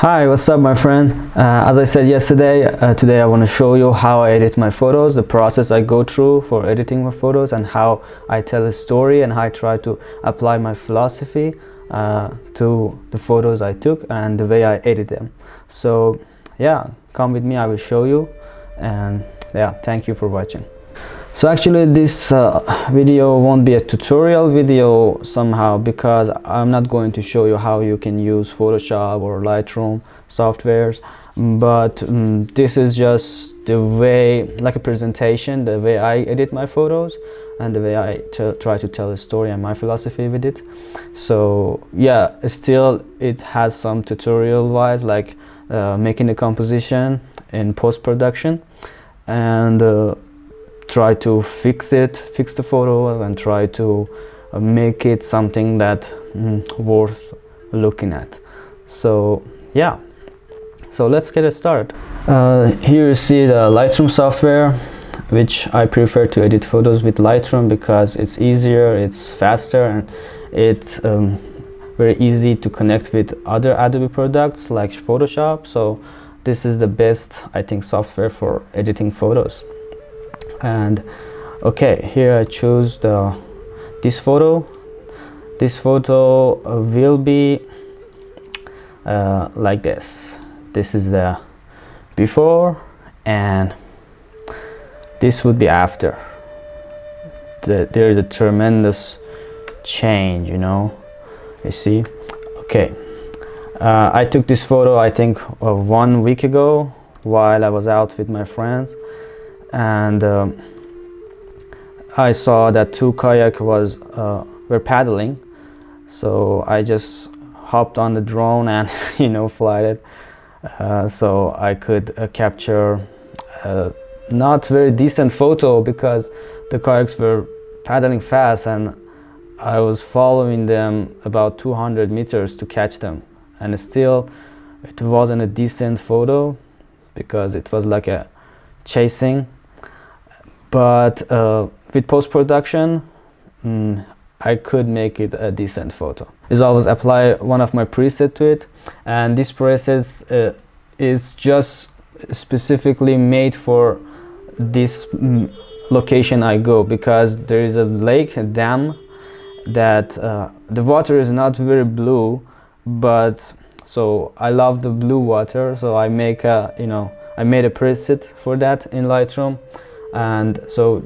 Hi, what's up my friend? As I said yesterday, today I want to show you how I edit my photos, the process I go through for editing my photos, and how I tell a story and how I try to apply my philosophy to the photos I took and the way I edit them. So yeah, come with me, I will show you, and yeah, thank you for watching. So actually this video won't be a tutorial video somehow, because I'm not going to show you how you can use Photoshop or Lightroom softwares, but this is just the way, like a presentation, the way I edit my photos and the way I try to tell a story and my philosophy with it. So yeah, still it has some tutorial wise, like making the composition in post-production, and try to fix the photos and try to make it something that worth looking at. So yeah, so let's get it started. Here you see the Lightroom software, which I prefer to edit photos with Lightroom because it's easier, it's faster, and it's very easy to connect with other Adobe products like Photoshop. So this is the best, I think, software for editing photos. And okay, here I choose this photo. This photo will be like this. This is the before, and this would be after. There is a tremendous change, you know, you see. Okay, I took this photo, I think 1 week ago while I was out with my friends, and I saw that two kayaks were paddling, so I just hopped on the drone and flied it, so I could capture not very decent photo because the kayaks were paddling fast and I was following them about 200 meters to catch them, and still it wasn't a decent photo because it was like a chasing. But with post-production, I could make it a decent photo. Is always apply one of my presets to it, and this preset is just specifically made for this location I go, because there is a lake, a dam, that the water is not very blue, but so I love the blue water, so I make a I made a preset for that in Lightroom, and so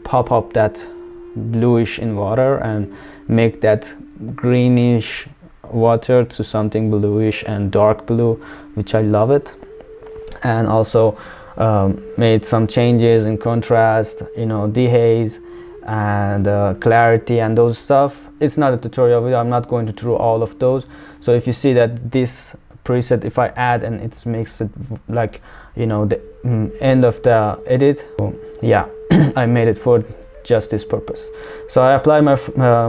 pop up that bluish in water and make that greenish water to something bluish and dark blue, which I love it. And also made some changes in contrast, dehaze and clarity and those stuff. It's not a tutorial video, I'm not going to through all of those. So if you see that this preset, if I add, and it makes it like the end of the edit, so yeah, I made it for just this purpose. So I apply my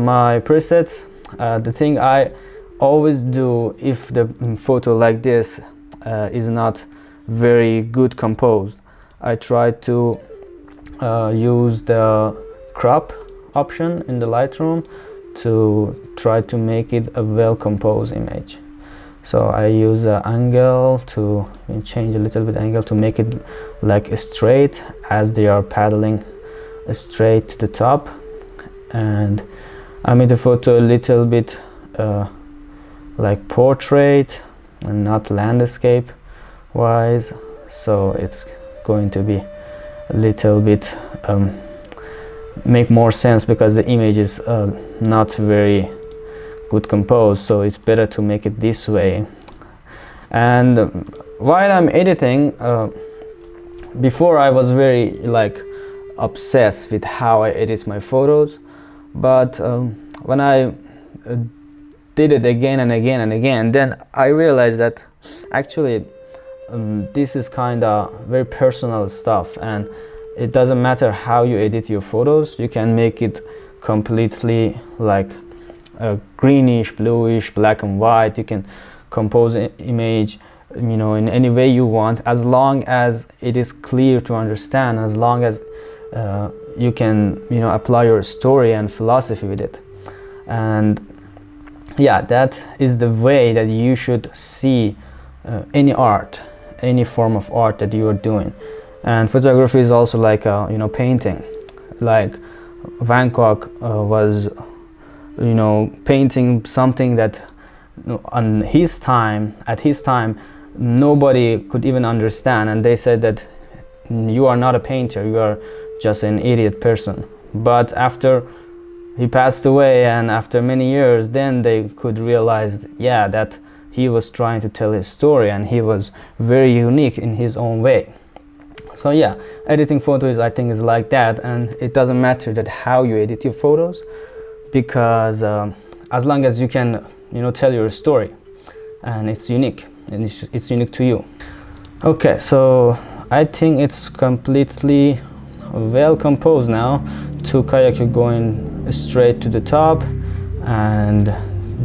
my presets. The thing I always do if the photo like this is not very good composed, I try to use the crop option in the Lightroom to try to make it a well composed image. So I use an angle to change a little bit angle to make it like straight as they are paddling straight to the top, and I made the photo a little bit like portrait and not landscape wise, so it's going to be a little bit make more sense because the image is not very good composed, so it's better to make it this way. And while I'm editing, before I was very like obsessed with how I edit my photos, but when I did it again and again and again, then I realized that actually this is kind of very personal stuff, and it doesn't matter how you edit your photos. You can make it completely like greenish, bluish, black and white. You can compose an image in any way you want, as long as it is clear to understand, as long as you can apply your story and philosophy with it. And yeah, that is the way that you should see any art, any form of art that you are doing. And photography is also like painting. Like Van Gogh was painting something that on his time, at his time, nobody could even understand, and they said that you are not a painter, you are just an idiot person. But after he passed away, and after many years, then they could realize, yeah, that he was trying to tell his story, and he was very unique in his own way. So yeah, editing photos, I think, is like that, and it doesn't matter that how you edit your photos, because as long as you can tell your story, and it's unique, and it's unique to you. Okay, so I think it's completely well composed now. Two kayak are going straight to the top, and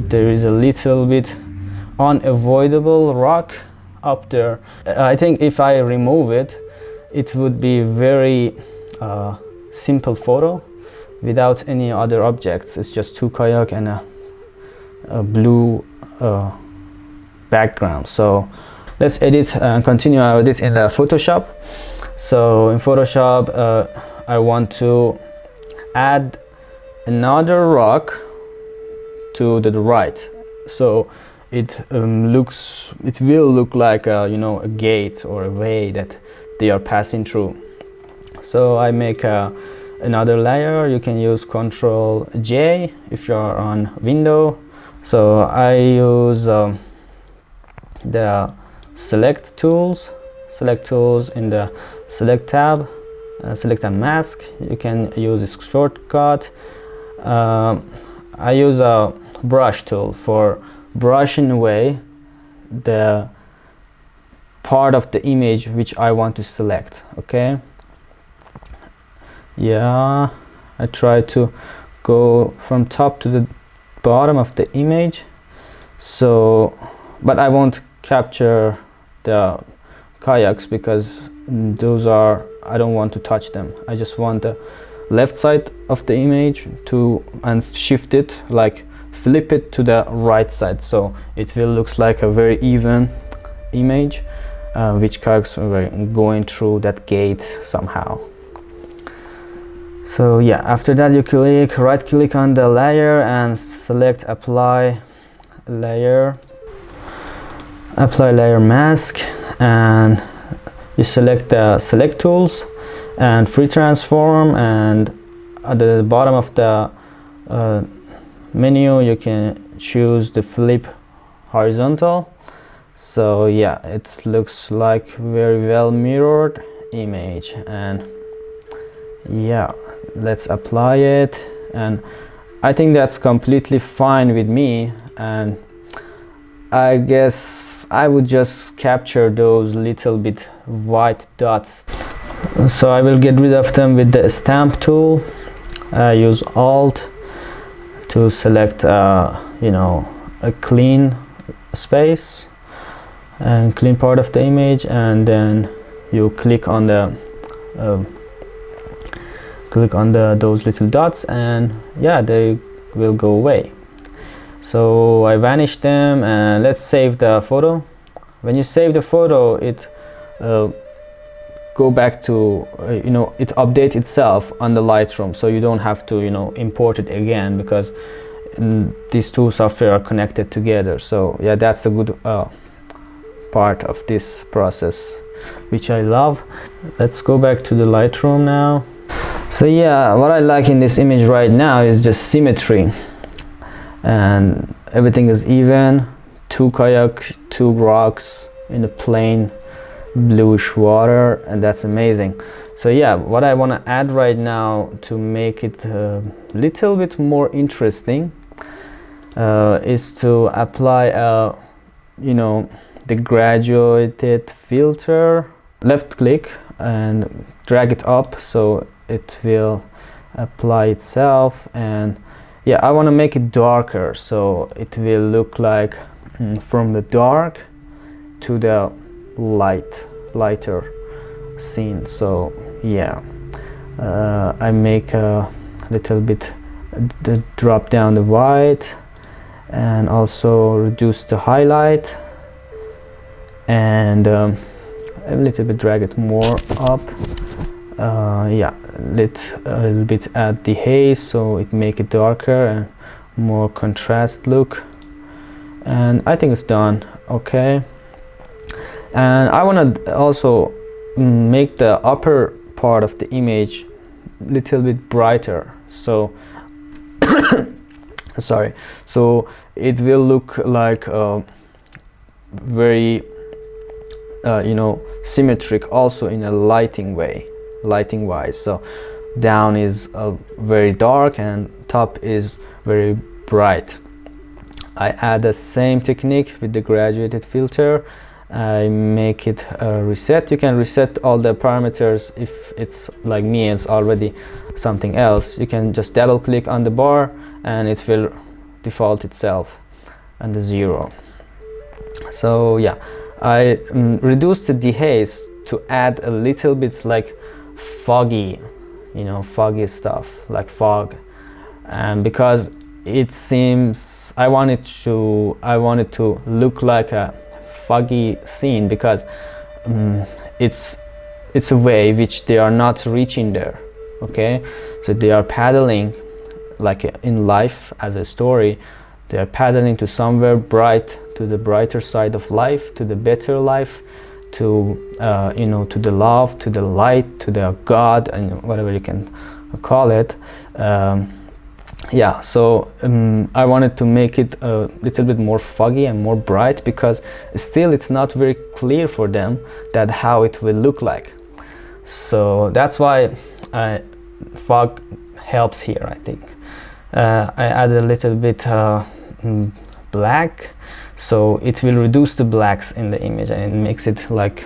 there is a little bit unavoidable rock up there. I think if I remove it, it would be very simple photo without any other objects. It's just two kayak and a blue background. So let's edit and continue our edit in the Photoshop. So in Photoshop, I want to add another rock to the right. So it will look like a gate or a way that they are passing through. So I make another layer. You can use Ctrl J if you're on Windows. So I use the select tools in the select tab, select a mask. You can use this shortcut. I use a brush tool for brushing away the part of the image which I want to select. Okay, yeah, I try to go from top to the bottom of the image. So, but I won't capture the kayaks because those are, I don't want to touch them. I just want the left side of the image and shift it, like flip it to the right side, so it will looks like a very even image, which kayaks are going through that gate somehow. So yeah, after that you right click on the layer and select apply layer mask, and you select the select tools and free transform, and at the bottom of the menu you can choose the flip horizontal. So yeah, it looks like very well mirrored image, and yeah, let's apply it, and I think that's completely fine with me. And I guess I would just capture those little bit white dots, so I will get rid of them with the stamp tool. I use Alt to select a clean space and clean part of the image, and then you click on the those little dots, and yeah, they will go away. So I vanish them, and let's save the photo. When you save the photo, it go back to it update itself on the Lightroom, so you don't have to import it again, because these two software are connected together. So yeah, that's a good part of this process, which I love. Let's go back to the Lightroom now. So yeah, what I like in this image right now is just symmetry, and everything is even. Two kayak, two rocks in the plain bluish water, and that's amazing. So yeah, what I want to add right now to make it a little bit more interesting is to apply the graduated filter. Left click and drag it up so it will apply itself, and yeah, I want to make it darker, so it will look like from the dark to the lighter scene. So yeah, I make a little bit drop down the white, and also reduce the highlight, and a little bit drag it more up. Yeah, a little bit add the haze so it make it darker and more contrast look, and I think it's done. Okay, and I want to also make the upper part of the image a little bit brighter, so sorry, so it will look like very you know, symmetric also in a lighting wise. So down is very dark and top is very bright. I add the same technique with the graduated filter. I make it reset. You can reset all the parameters. If it's like me, it's already something else, you can just double click on the bar and it will default itself and the 0. So yeah, I reduced the dehaze to add a little bit like foggy, you know, foggy stuff like fog, and because it seems I wanted to look like a foggy scene, because it's a way which they are not reaching there. Okay, so they are paddling like in life as a story. They are paddling to somewhere bright, to the brighter side of life, to the better life, to you know, to the love, to the light, to the God, and whatever you can call it. Yeah, so I wanted to make it a little bit more foggy and more bright, because still it's not very clear for them that how it will look like. So that's why fog helps here, I think. I add a little bit black, so it will reduce the blacks in the image and it makes it like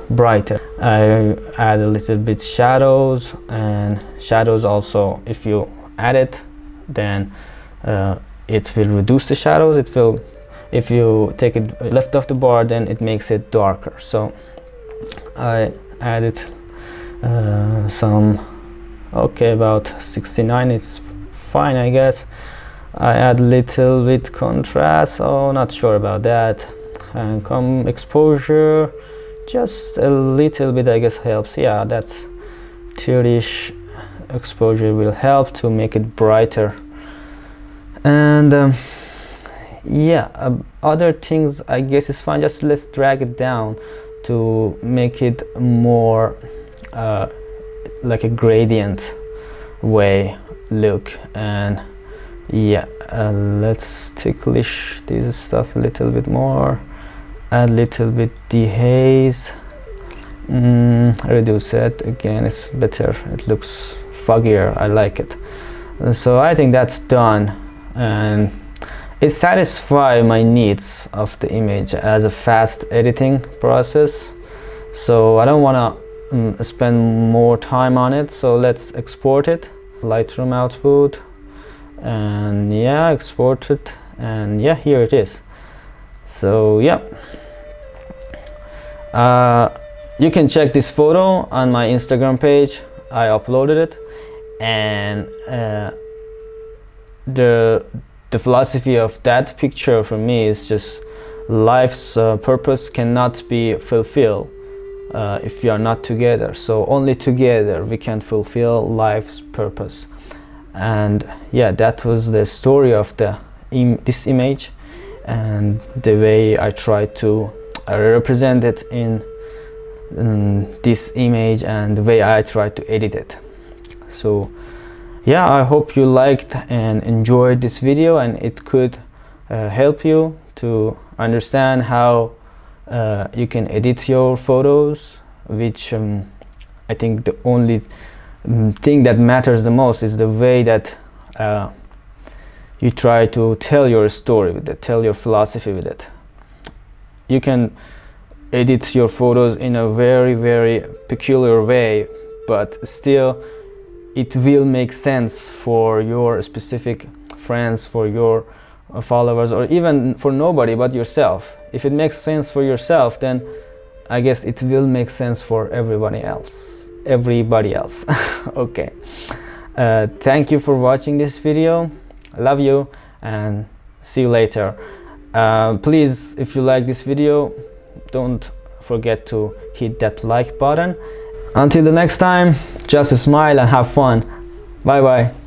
brighter. I add a little bit shadows, and shadows also, if you add it, then it will reduce the shadows. It will, if you take it left of the bar, then it makes it darker. So I added some, okay, about 69, it's fine, I guess. I add little bit contrast, oh, not sure about that, and come exposure, just a little bit, I guess, helps. Yeah, that's 30ish exposure will help to make it brighter. And yeah, other things I guess is fine. Just let's drag it down to make it more like a gradient way look. And yeah, let's ticklish this stuff a little bit more, add a little bit dehaze, reduce it again, it's better, it looks foggier, I like it. So I think that's done, and it satisfies my needs of the image as a fast editing process. So I don't want to spend more time on it, so let's export it. Lightroom output, and yeah, export it, and yeah, here it is. So yeah, you can check this photo on my Instagram page. I uploaded it, and the philosophy of that picture for me is just life's purpose cannot be fulfilled if we are not together. So only together we can fulfill life's purpose. And yeah, that was the story of this image, and the way I try to represent it in this image, and the way I try to edit it. So yeah, I hope you liked and enjoyed this video, and it could help you to understand how you can edit your photos, which I think the only thing that matters the most is the way that you try to tell your story with it, tell your philosophy with it. You can edit your photos in a very, very peculiar way, but still it will make sense for your specific friends, for your followers, or even for nobody but yourself. If it makes sense for yourself, then I guess it will make sense for everybody else. Okay, thank you for watching this video. I love you, and see you later. Please, if you like this video, don't forget to hit that like button. Until the next time, just smile and have fun. Bye bye.